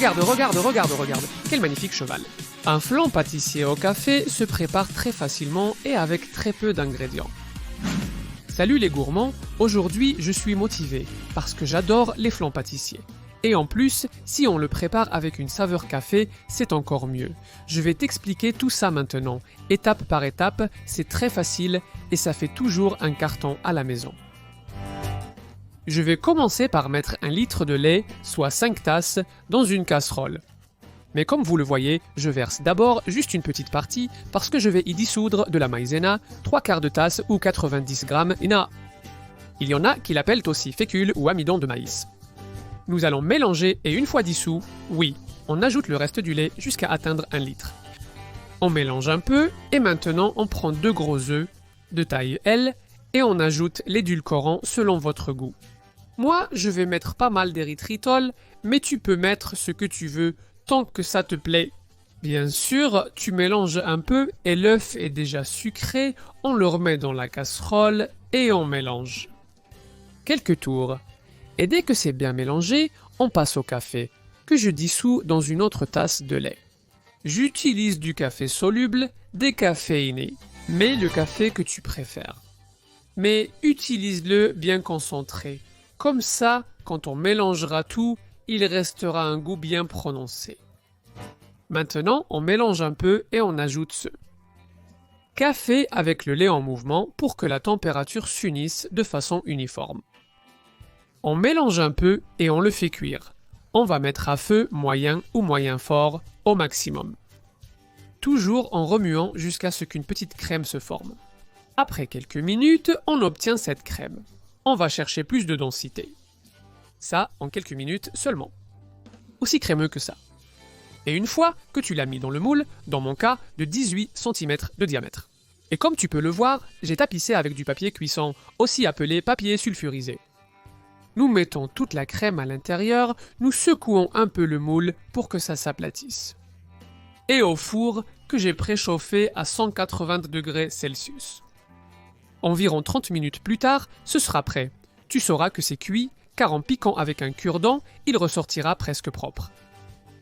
regarde, quel magnifique cheval. Un flan pâtissier au café se prépare très facilement et avec très peu d'ingrédients. Salut les gourmands, aujourd'hui je suis motivé parce que j'adore les flans pâtissiers. Et en plus, si on le prépare avec une saveur café, c'est encore mieux. Je vais t'expliquer tout ça maintenant, étape par étape, c'est très facile et ça fait toujours un carton à la maison. Je vais commencer par mettre 1 litre de lait, soit 5 tasses, dans une casserole. Mais comme vous le voyez, je verse d'abord juste une petite partie parce que je vais y dissoudre de la maïzena, 3/4 de tasse ou 90 grammes. Il y en a qui l'appellent aussi fécule ou amidon de maïs. Nous allons mélanger et une fois dissous, oui, on ajoute le reste du lait jusqu'à atteindre 1 litre. On mélange un peu et maintenant on prend 2 gros œufs de taille L et on ajoute l'édulcorant selon votre goût. Moi, je vais mettre pas mal d'érythritol, mais tu peux mettre ce que tu veux tant que ça te plaît. Bien sûr, tu mélanges un peu et l'œuf est déjà sucré, on le remet dans la casserole et on mélange. Quelques tours. Et dès que c'est bien mélangé, on passe au café, que je dissous dans une autre tasse de lait. J'utilise du café soluble, décaféiné, mais le café que tu préfères. Mais utilise-le bien concentré. Comme ça, quand on mélangera tout, il restera un goût bien prononcé. Maintenant, on mélange un peu et on ajoute ce café avec le lait en mouvement pour que la température s'unisse de façon uniforme. On mélange un peu et on le fait cuire. On va mettre à feu moyen ou moyen fort au maximum. Toujours en remuant jusqu'à ce qu'une petite crème se forme. Après quelques minutes, on obtient cette crème. On va chercher plus de densité. Ça, en quelques minutes seulement. Aussi crémeux que ça. Et une fois que tu l'as mis dans le moule, dans mon cas, de 18 cm de diamètre. Et comme tu peux le voir, j'ai tapissé avec du papier cuisson, aussi appelé papier sulfurisé. Nous mettons toute la crème à l'intérieur, nous secouons un peu le moule pour que ça s'aplatisse. Et au four que j'ai préchauffé à 180 degrés Celsius. Environ 30 minutes plus tard, ce sera prêt. Tu sauras que c'est cuit, car en piquant avec un cure-dent, il ressortira presque propre.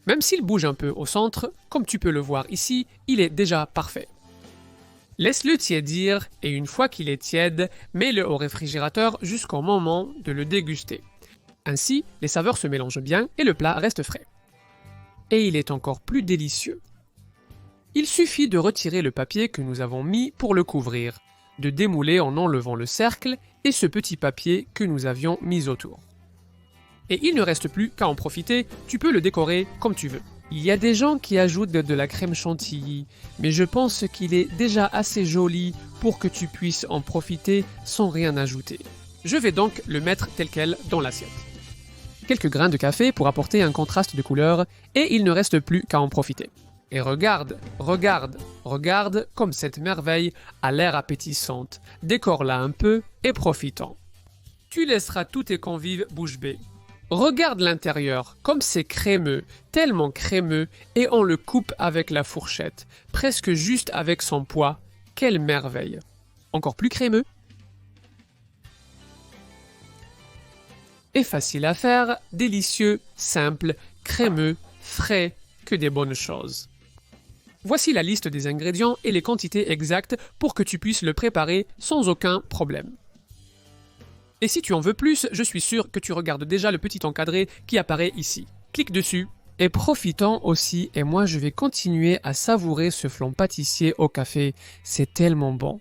Même s'il bouge un peu au centre, comme tu peux le voir ici, il est déjà parfait. Laisse-le tiédir et une fois qu'il est tiède, mets-le au réfrigérateur jusqu'au moment de le déguster. Ainsi, les saveurs se mélangent bien et le plat reste frais. Et il est encore plus délicieux. Il suffit de retirer le papier que nous avons mis pour le couvrir, de démouler en enlevant le cercle et ce petit papier que nous avions mis autour. Et il ne reste plus qu'à en profiter, tu peux le décorer comme tu veux. Il y a des gens qui ajoutent de la crème chantilly, mais je pense qu'il est déjà assez joli pour que tu puisses en profiter sans rien ajouter. Je vais donc le mettre tel quel dans l'assiette. Quelques grains de café pour apporter un contraste de couleur et il ne reste plus qu'à en profiter. Et regarde comme cette merveille a l'air appétissante. Décore-la un peu et profitons. Tu laisseras tous tes convives bouche bée. Regarde l'intérieur, comme c'est crémeux, tellement crémeux, et on le coupe avec la fourchette, presque juste avec son poids. Quelle merveille! Encore plus crémeux. Et facile à faire, délicieux, simple, crémeux, frais, que des bonnes choses. Voici la liste des ingrédients et les quantités exactes pour que tu puisses le préparer sans aucun problème. Et si tu en veux plus, je suis sûr que tu regardes déjà le petit encadré qui apparaît ici. Clique dessus. Et profitant aussi, et moi je vais continuer à savourer ce flan pâtissier au café, c'est tellement bon.